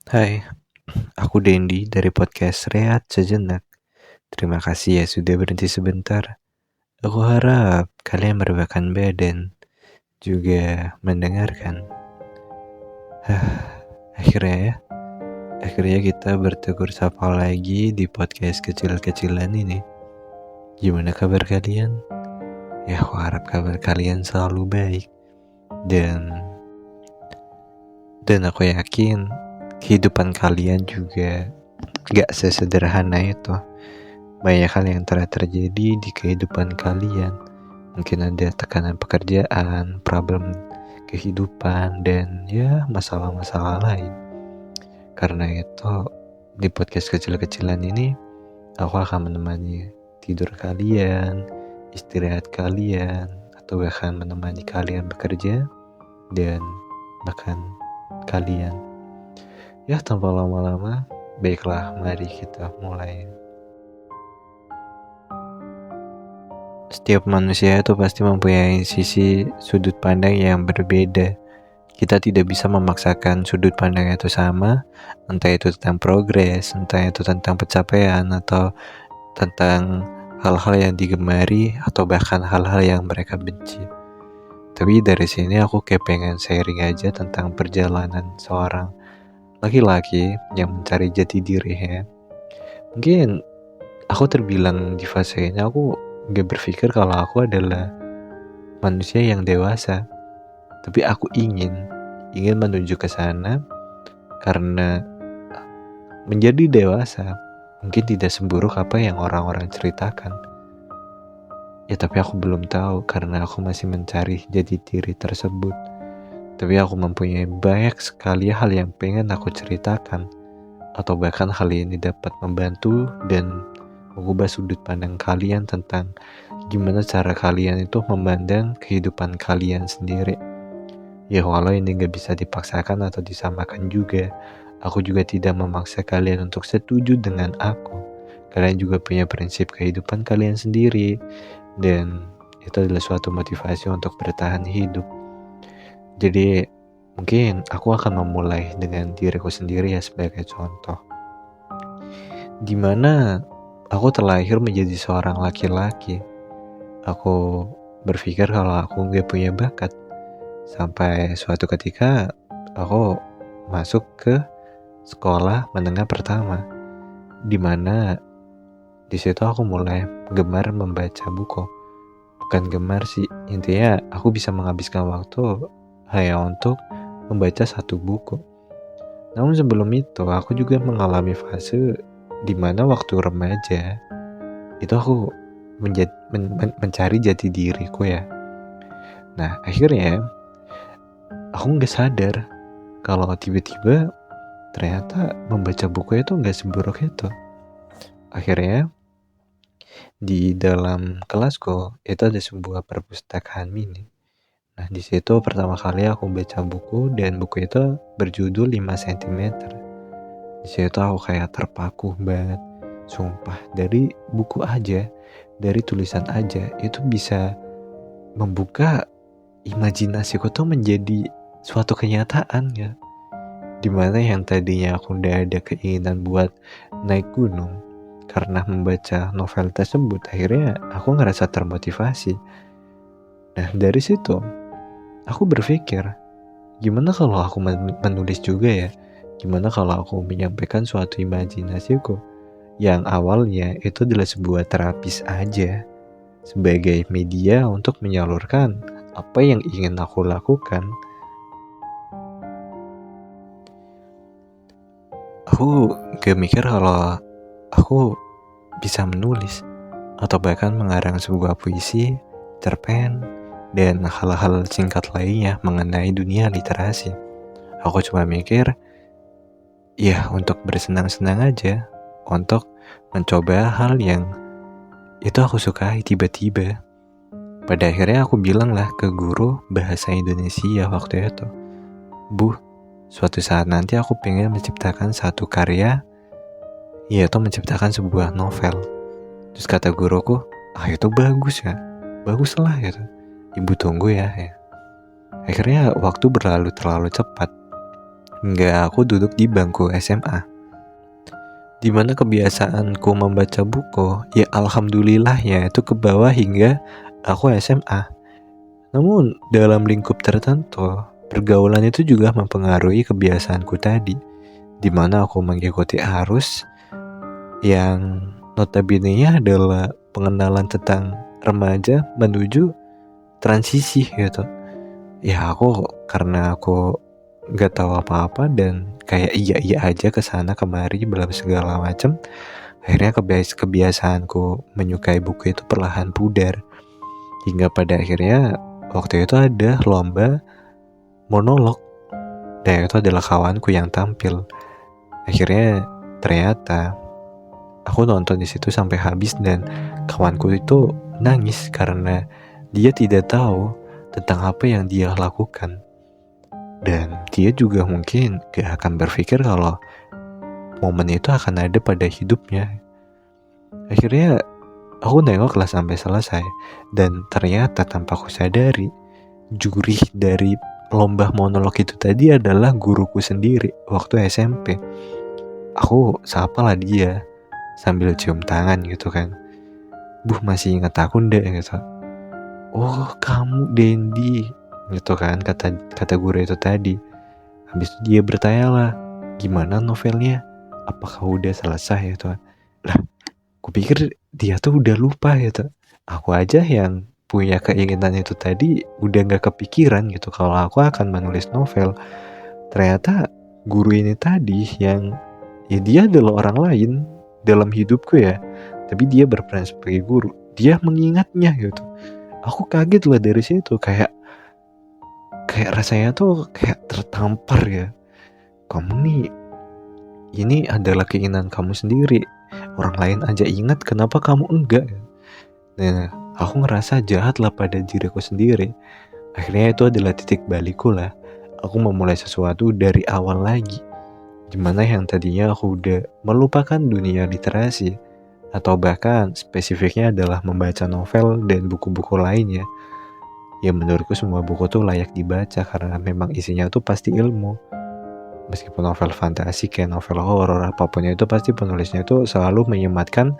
Hai, aku Dendi dari podcast Rehat Sejenak. Terima kasih ya sudah berhenti sebentar. Aku harap kalian merebakan badan, juga mendengarkan. Akhirnya akhirnya kita bertegur sapa lagi di podcast kecil-kecilan ini. Gimana kabar kalian? Ya, aku harap kabar kalian selalu baik. Dan aku yakin kehidupan kalian juga gak sesederhana itu. Banyak hal yang telah terjadi di kehidupan kalian. Mungkin ada tekanan pekerjaan, problem kehidupan, dan ya masalah-masalah lain. Karena itu di podcast kecil-kecilan ini aku akan menemani tidur kalian, istirahat kalian, atau bahkan menemani kalian bekerja dan bahkan kalian. Ya, tanpa lama-lama, baiklah mari kita mulai. Setiap manusia itu pasti mempunyai sisi sudut pandang yang berbeda. Kita tidak bisa memaksakan sudut pandang itu sama, entah itu tentang progres, entah itu tentang pencapaian, atau tentang hal-hal yang digemari, atau bahkan hal-hal yang mereka benci. Tapi dari sini aku kayak pengen sharing aja tentang perjalanan seorang laki-laki yang mencari jati dirinya. Mungkin aku terbilang di fase ini aku gak berpikir kalau aku adalah manusia yang dewasa, tapi aku ingin menuju ke sana karena menjadi dewasa mungkin tidak seburuk apa yang orang-orang ceritakan. Ya, tapi aku belum tahu karena aku masih mencari jati diri tersebut. Tapi aku mempunyai banyak sekali hal yang pengen aku ceritakan, atau bahkan hal ini dapat membantu dan mengubah sudut pandang kalian tentang gimana cara kalian itu memandang kehidupan kalian sendiri. Ya, walau ini gak bisa dipaksakan atau disamakan juga, aku juga tidak memaksa kalian untuk setuju dengan aku. Kalian juga punya prinsip kehidupan kalian sendiri, dan itu adalah suatu motivasi untuk bertahan hidup. Jadi mungkin aku akan memulai dengan diriku sendiri ya sebagai contoh. Dimana aku terlahir menjadi seorang laki-laki. Aku berpikir kalau aku gak punya bakat. Sampai suatu ketika aku masuk ke sekolah menengah pertama, dimana di situ aku mulai gemar membaca buku. Bukan gemar sih, intinya aku bisa menghabiskan waktu hanya untuk membaca satu buku. Namun sebelum itu aku juga mengalami fase di mana waktu remaja itu aku mencari jati diriku ya. Nah, akhirnya aku nggak sadar kalau tiba-tiba ternyata membaca buku itu nggak seburuk itu. Akhirnya di dalam kelasku itu ada sebuah perpustakaan mini. Nah, di situ pertama kali aku baca buku, dan buku itu berjudul 5 cm. Di situ aku kayak terpaku banget. Sumpah, dari buku aja, dari tulisan aja, itu bisa membuka imajinasiku tuh menjadi suatu kenyataan ya. Dimana yang tadinya aku udah ada keinginan buat naik gunung karena membaca novel tersebut, akhirnya aku ngerasa termotivasi. Nah, dari situ aku berpikir, gimana kalau aku menulis juga ya? Gimana kalau aku menyampaikan suatu imajinasiku yang awalnya itu adalah sebuah terapis aja, sebagai media untuk menyalurkan apa yang ingin aku lakukan. Aku gak mikir kalau aku bisa menulis atau bahkan mengarang sebuah puisi, cerpen, dan hal-hal singkat lainnya mengenai dunia literasi. Aku cuma mikir, ya untuk bersenang-senang aja, untuk mencoba hal yang itu aku sukai tiba-tiba. Pada akhirnya aku bilang lah ke guru bahasa Indonesia waktu itu, "Bu, suatu saat nanti aku pengen menciptakan satu karya, yaitu menciptakan sebuah novel." Terus kata guruku, itu bagus ya, baguslah gitu. Ibu tunggu ya. Akhirnya waktu berlalu terlalu cepat. hingga aku duduk di bangku SMA. Di mana kebiasaanku membaca buku, ya alhamdulillah ya itu ke bawah hingga aku SMA. Namun dalam lingkup tertentu, pergaulan itu juga mempengaruhi kebiasaanku tadi, di mana aku mengikuti arus yang notabene-nya adalah pengenalan tentang remaja menuju transisi gitu. Ya karena aku nggak tahu apa-apa dan kayak iya aja kesana kemari belum segala macam. Akhirnya kebiasaanku menyukai buku itu perlahan pudar. Hingga pada akhirnya waktu itu ada lomba monolog. Dan itu adalah kawanku yang tampil. Akhirnya ternyata aku nonton di situ sampai habis dan kawanku itu nangis karena dia tidak tahu tentang apa yang dia lakukan. Dan dia juga mungkin gak akan berpikir kalau momen itu akan ada pada hidupnya. Akhirnya aku nengoklah sampai selesai. Dan ternyata tanpa aku sadari, juri dari lomba monolog itu tadi adalah guruku sendiri waktu SMP. Aku sapalah dia sambil cium tangan gitu kan. Masih ingat aku ndak gitu. Oh kamu Dendi gitu kan, kata guru itu tadi. Habis itu dia bertanya lah, gimana novelnya, apakah udah selesai gitu. Lah kupikir dia tuh udah lupa gitu. Aku aja yang punya keinginan itu tadi udah gak kepikiran gitu kalau aku akan menulis novel. Ternyata guru ini tadi yang ya dia adalah orang lain dalam hidupku ya, tapi dia berperan sebagai guru, dia mengingatnya gitu. Aku kaget lah dari situ, kayak rasanya tuh kayak tertampar ya. Kamu nih, ini adalah keinginan kamu sendiri, orang lain aja ingat, kenapa kamu enggak? Nah, aku ngerasa jahat lah pada diriku sendiri. Akhirnya itu adalah titik balikku lah. Aku memulai sesuatu dari awal lagi. Dimana yang tadinya aku udah melupakan dunia literasi, atau bahkan spesifiknya adalah membaca novel dan buku-buku lainnya. Ya menurutku semua buku tuh layak dibaca karena memang isinya tuh pasti ilmu. Meskipun novel fantasi kayak novel horor apapun itu, pasti penulisnya tuh selalu menyematkan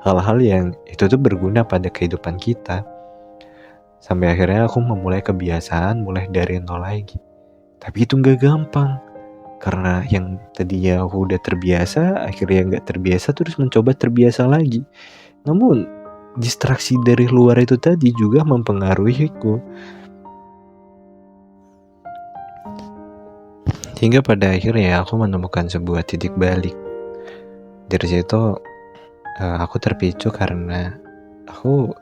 hal-hal yang itu tuh berguna pada kehidupan kita. Sampai akhirnya aku memulai kebiasaan mulai dari nol lagi. Tapi itu gak gampang, karena yang tadinya aku udah terbiasa, akhirnya gak terbiasa terus mencoba terbiasa lagi. Namun distraksi dari luar itu tadi juga mempengaruhiku. Hingga pada akhirnya aku menemukan sebuah titik balik. Dari situ aku terpicu karena aku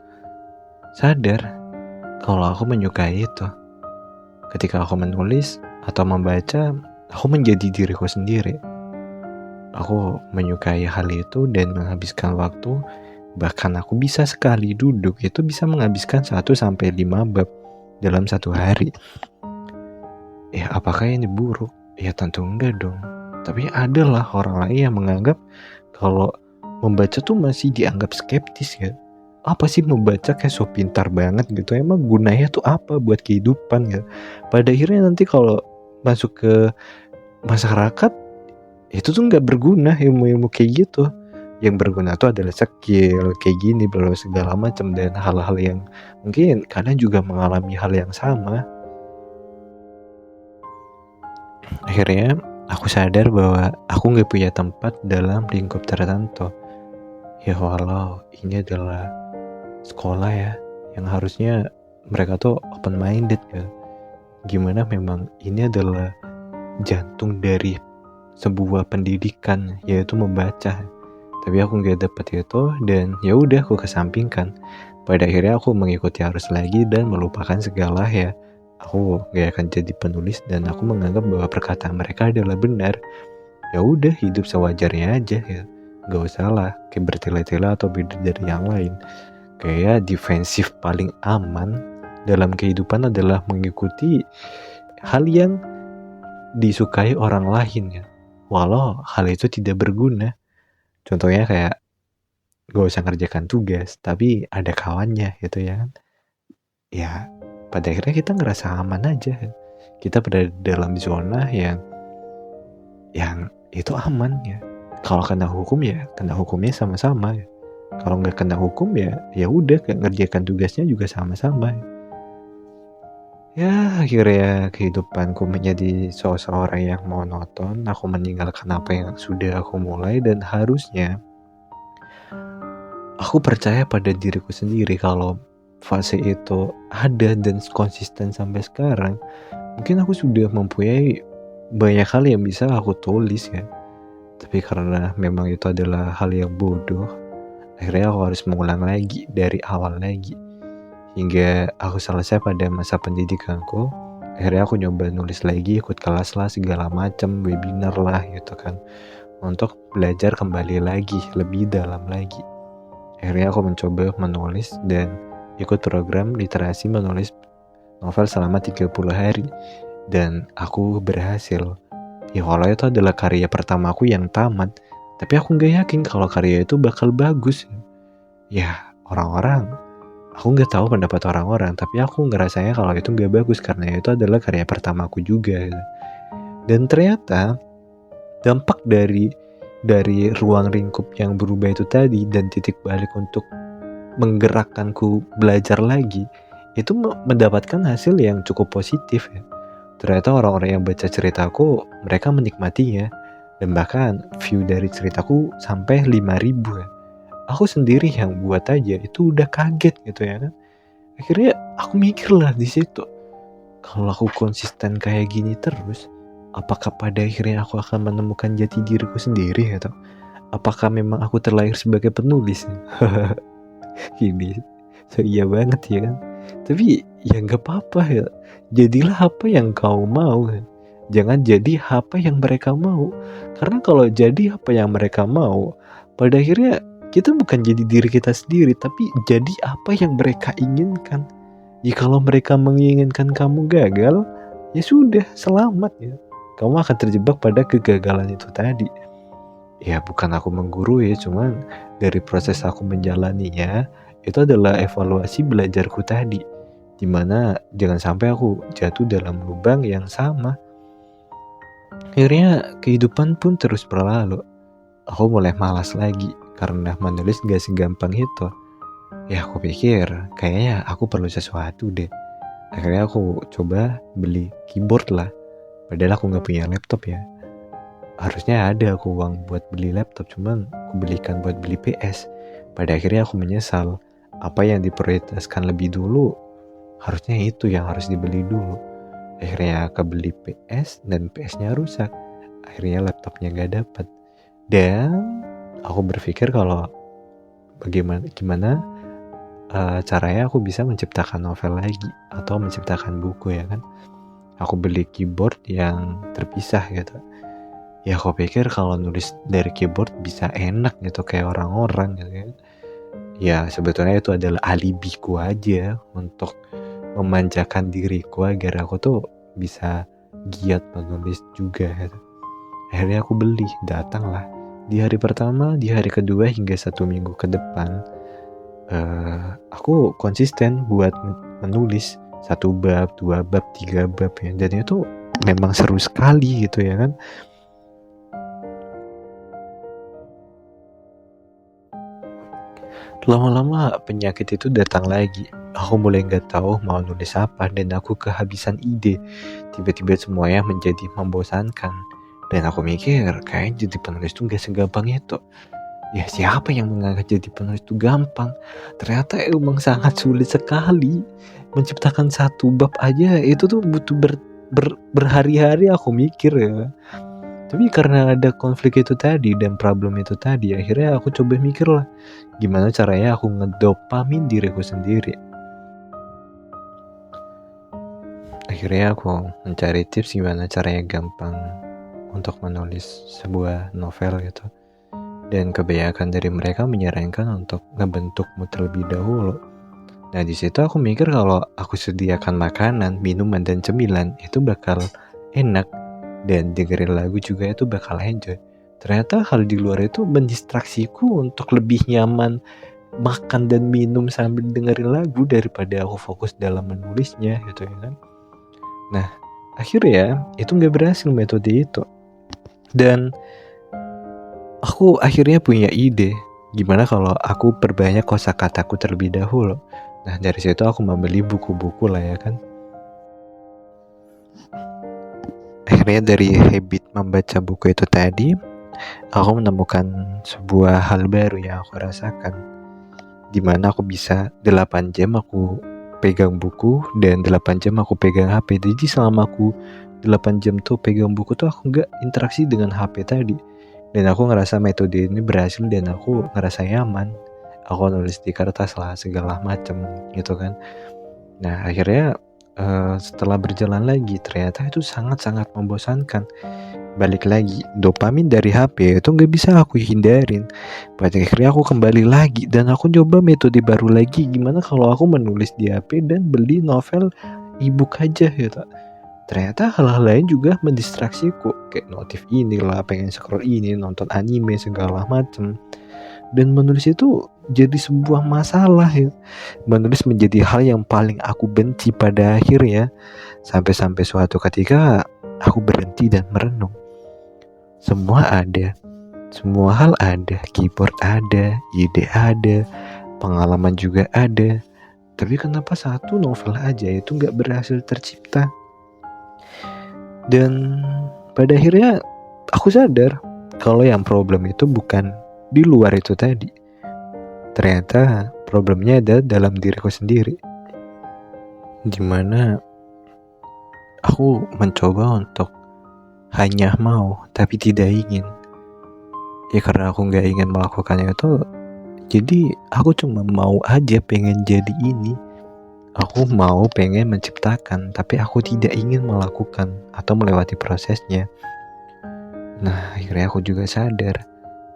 sadar kalau aku menyukai itu. Ketika aku menulis atau membaca, aku menjadi diriku sendiri. Aku menyukai hal itu dan menghabiskan waktu. Bahkan aku bisa sekali duduk itu bisa menghabiskan 1-5 bab dalam satu hari. Ya apakah ini buruk? Ya tentu enggak dong. Tapi adalah orang lain yang menganggap kalau membaca tuh masih dianggap skeptis ya. Apa sih membaca kayak so pintar banget gitu? Emang gunanya tuh apa buat kehidupan ya? Pada akhirnya nanti kalau masuk ke masyarakat itu tuh nggak berguna ilmu-ilmu kayak gitu. Yang berguna tuh adalah skill kayak gini belum segala macam dan hal-hal yang mungkin kalian juga mengalami hal yang sama. Akhirnya aku sadar bahwa aku nggak punya tempat dalam lingkup tertentu. Ya walau ini adalah sekolah ya, yang harusnya mereka tuh open minded ya. Gimana memang ini adalah jantung dari sebuah pendidikan, yaitu membaca. Tapi aku nggak dapet itu dan ya udah aku kesampingkan. Pada akhirnya aku mengikuti arus lagi dan melupakan segala ya. Aku nggak akan jadi penulis dan aku menganggap bahwa perkataan mereka adalah benar. Ya udah hidup sewajarnya aja ya. Gak usah lah kayak bertele-tele atau beda dari yang lain. Kayak defensif paling aman dalam kehidupan adalah mengikuti hal yang disukai orang lain ya. Walau hal itu tidak berguna. Contohnya kayak gak usah ngerjakan tugas, tapi ada kawannya gitu ya kan. Ya pada akhirnya kita ngerasa aman aja. Kita berada dalam zona yang yang itu aman ya. Kalau kena hukum ya kena hukumnya sama-sama ya. Kalau nggak kena hukum ya udah ngerjakan tugasnya juga sama-sama. Ya akhirnya kehidupanku menjadi seorang yang monoton. Aku meninggalkan apa yang sudah aku mulai, dan harusnya aku percaya pada diriku sendiri kalau fase itu ada dan konsisten sampai sekarang. Mungkin aku sudah mempunyai banyak hal yang bisa aku tulis ya. Tapi karena memang itu adalah hal yang bodoh, akhirnya aku harus mengulang lagi dari awal lagi. Hingga aku selesai pada masa pendidikanku, akhirnya aku nyoba nulis lagi, ikut kelas lah, segala macam, webinar lah gitu kan, untuk belajar kembali lagi, lebih dalam lagi. Akhirnya aku mencoba menulis dan ikut program literasi menulis novel selama 30 hari. Dan aku berhasil. Ya walau itu adalah karya pertamaku yang tamat, tapi aku gak yakin kalau karya itu bakal bagus. Ya orang-orang, aku gak tahu pendapat orang-orang, tapi aku ngerasanya kalau itu gak bagus karena itu adalah karya pertamaku juga. Dan ternyata dampak dari ruang lingkup yang berubah itu tadi dan titik balik untuk menggerakkanku belajar lagi, itu mendapatkan hasil yang cukup positif ya. Ternyata orang-orang yang baca ceritaku, mereka menikmatinya. Dan bahkan view dari ceritaku sampai 5.000 ya. Aku sendiri yang buat aja itu udah kaget gitu ya kan. Akhirnya aku mikir lah di situ, kalau aku konsisten kayak gini terus, apakah pada akhirnya aku akan menemukan jati diriku sendiri atau apakah memang aku terlahir sebagai penulis? Ini so iya banget ya kan. Tapi ya gak apa-apa ya. Jadilah apa yang kau mau. Jangan jadi apa yang mereka mau. Karena kalau jadi apa yang mereka mau, pada akhirnya kita bukan jadi diri kita sendiri, tapi jadi apa yang mereka inginkan. Ya kalau mereka menginginkan kamu gagal, ya sudah, selamat ya. Kamu akan terjebak pada kegagalan itu tadi. Ya bukan aku menggurui, cuman dari proses aku menjalaninya, itu adalah evaluasi belajarku tadi, dimana jangan sampai aku jatuh dalam lubang yang sama. Akhirnya kehidupan pun terus berlalu. Aku mulai malas lagi karena menulis gak segampang itu. Ya aku pikir kayaknya aku perlu sesuatu deh. Akhirnya aku coba beli keyboard lah. Padahal aku gak punya laptop ya. Harusnya ada aku uang buat beli laptop, cuman aku belikan buat beli PS. Pada akhirnya aku menyesal. Apa yang diprioritaskan lebih dulu, harusnya itu yang harus dibeli dulu. Akhirnya aku beli PS dan PS-nya rusak. Akhirnya laptopnya gak dapat. Dan aku berpikir kalau gimana caranya aku bisa menciptakan novel lagi atau menciptakan buku ya kan. Aku beli keyboard yang terpisah gitu. Ya aku pikir kalau nulis dari keyboard bisa enak gitu kayak orang-orang gitu kan. Ya sebetulnya itu adalah alibiku aja untuk memanjakan diriku agar aku tuh bisa giat menulis juga gitu. Akhirnya aku beli, datanglah. Di hari pertama, di hari kedua hingga 1 minggu ke depan, aku konsisten buat menulis 1 bab, 2 bab, 3 bab ya. Dan itu memang seru sekali gitu ya kan. Lama-lama penyakit itu datang lagi. Aku mulai gak tahu mau nulis apa dan aku kehabisan ide. Tiba-tiba semuanya menjadi membosankan. Dan aku mikir kayaknya jadi penulis itu gak segampang itu. Ya siapa yang menganggap jadi penulis itu gampang? Ternyata emang sangat sulit sekali. Menciptakan 1 bab aja itu tuh butuh berhari-hari aku mikir ya. Tapi karena ada konflik itu tadi dan problem itu tadi, akhirnya aku coba mikir lah, gimana caranya aku ngedopamin diriku sendiri. Akhirnya aku mencari tips gimana caranya gampang untuk menulis sebuah novel gitu. Dan kebanyakan dari mereka menyarankan untuk ngebentuk mood terlebih dahulu. Nah di situ aku mikir kalau aku sediakan makanan, minuman dan cemilan itu bakal enak. Dan dengerin lagu juga itu bakal enjoy. Ternyata hal di luar itu mendistraksiku untuk lebih nyaman makan dan minum sambil dengerin lagu daripada aku fokus dalam menulisnya gitu ya kan. Nah akhirnya itu gak berhasil metode itu. Dan aku akhirnya punya ide, gimana kalau aku perbanyak kosakataku terlebih dahulu. Nah, dari situ aku membeli buku-buku lah ya kan. Akhirnya dari habit membaca buku itu tadi, aku menemukan sebuah hal baru yang aku rasakan, dimana aku bisa 8 jam aku pegang buku dan 8 jam aku pegang HP. Jadi selama aku 8 jam tuh pegang buku tuh aku gak interaksi dengan HP tadi. Dan aku ngerasa metode ini berhasil dan aku ngerasa nyaman. Aku nulis di kertas lah segala macem gitu kan. Nah akhirnya setelah berjalan lagi ternyata itu sangat-sangat membosankan. Balik lagi, dopamin dari HP itu gak bisa aku hindarin. Pada akhirnya aku kembali lagi dan aku coba metode baru lagi. Gimana kalau aku menulis di HP dan beli novel e-book aja gitu. Ternyata hal-hal lain juga mendistraksiku, kayak notif inilah, pengen scroll ini, nonton anime segala macem. Dan menulis itu jadi sebuah masalah ya. Menulis menjadi hal yang paling aku benci pada akhirnya. Sampai-sampai suatu ketika aku berhenti dan merenung. Semua ada, semua hal ada, keyboard ada, ide ada, pengalaman juga ada. Tapi kenapa satu novel aja itu gak berhasil tercipta? Dan pada akhirnya aku sadar kalau yang problem itu bukan di luar itu tadi. Ternyata problemnya ada dalam diriku sendiri. Dimana aku mencoba untuk hanya mau tapi tidak ingin. Ya karena aku gak ingin melakukannya itu, jadi aku cuma mau aja pengen jadi ini. Aku mau pengen menciptakan, tapi aku tidak ingin melakukan atau melewati prosesnya. Nah, akhirnya aku juga sadar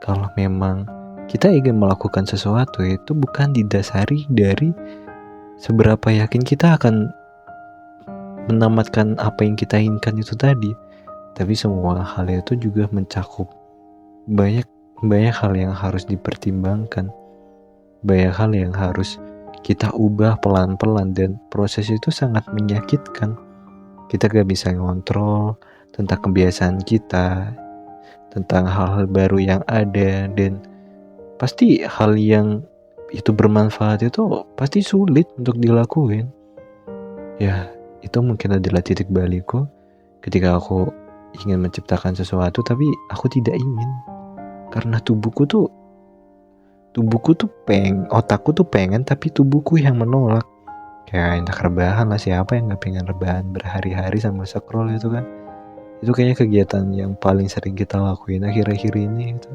kalau memang kita ingin melakukan sesuatu itu bukan didasari dari seberapa yakin kita akan menamatkan apa yang kita inginkan itu tadi. Tapi semua hal itu juga mencakup banyak hal yang harus dipertimbangkan. Banyak hal yang harus kita ubah pelan-pelan dan proses itu sangat menyakitkan. Kita gak bisa ngontrol tentang kebiasaan kita, tentang hal-hal baru yang ada, dan pasti hal yang itu bermanfaat itu pasti sulit untuk dilakuin. Ya, itu mungkin adalah titik balikku ketika aku ingin menciptakan sesuatu tapi aku tidak ingin. Karena tubuhku tuh otakku tuh pengen tapi tubuhku yang menolak. Kayak enak rebahan lah, siapa yang gak pengen rebahan berhari-hari sama scroll itu kan. Itu kayaknya kegiatan yang paling sering kita lakuin akhir-akhir ini gitu.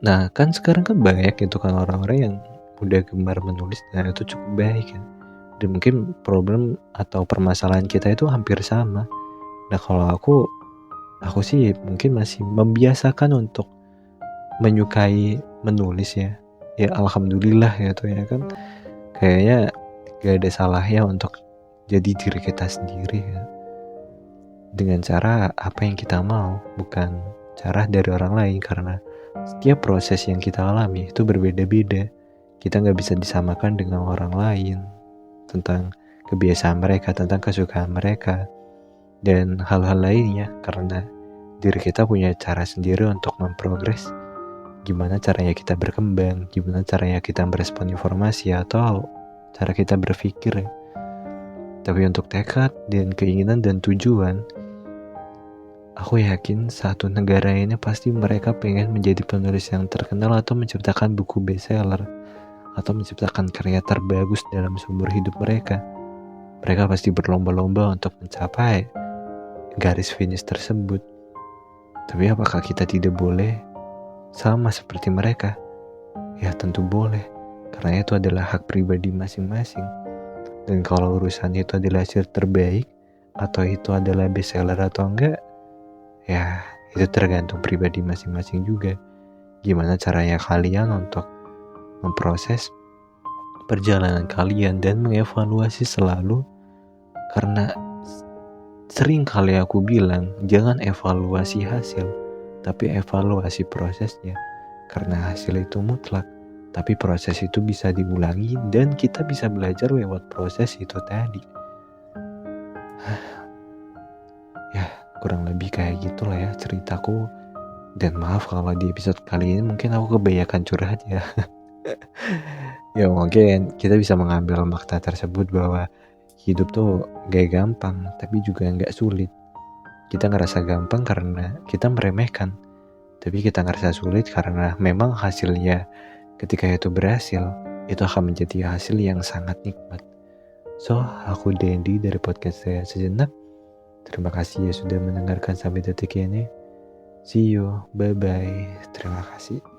Nah kan sekarang kan banyak itu kan orang-orang yang udah gemar menulis dan itu cukup baik kan. Dan mungkin problem atau permasalahan kita itu hampir sama. Nah kalau aku sih mungkin masih membiasakan untuk menyukai menulis ya. Ya alhamdulillah gitu ya kan. Kayaknya gak ada salahnya untuk jadi diri kita sendiri ya. Dengan cara apa yang kita mau, bukan cara dari orang lain. Karena setiap proses yang kita alami itu berbeda-beda. Kita gak bisa disamakan dengan orang lain tentang kebiasaan mereka, tentang kesukaan mereka, dan hal-hal lainnya. Karena diri kita punya cara sendiri untuk memprogres. Gimana caranya kita berkembang, gimana caranya kita merespon informasi atau cara kita berpikir. Tapi untuk tekad dan keinginan dan tujuan, aku yakin satu negara ini pasti mereka pengen menjadi penulis yang terkenal atau menciptakan buku bestseller atau menciptakan karya terbagus dalam seumur hidup mereka. Mereka pasti berlomba-lomba untuk mencapai garis finish tersebut. Tapi apakah kita tidak boleh sama seperti mereka? Ya tentu boleh, karena itu adalah hak pribadi masing-masing. Dan kalau urusan itu adalah hasil terbaik atau itu adalah bestseller atau enggak, ya itu tergantung pribadi masing-masing juga. Gimana caranya kalian untuk memproses perjalanan kalian dan mengevaluasi selalu. Karena sering kali aku bilang jangan evaluasi hasil, tapi evaluasi prosesnya. Karena hasil itu mutlak, tapi proses itu bisa diulangi dan kita bisa belajar lewat proses itu tadi. Ya, kurang lebih kayak gitulah ya ceritaku. Dan maaf kalau di episode kali ini mungkin aku kebanyakan curhat ya. Ya mungkin kita bisa mengambil makna tersebut bahwa hidup tuh gak gampang, tapi juga gak sulit. Kita ngerasa gampang karena kita meremehkan, tapi kita ngerasa sulit karena memang hasilnya ketika itu berhasil, itu akan menjadi hasil yang sangat nikmat. So, aku Dendi dari podcast saya sejenak. Terima kasih ya sudah mendengarkan sampai detik ini. See you, bye-bye. Terima kasih.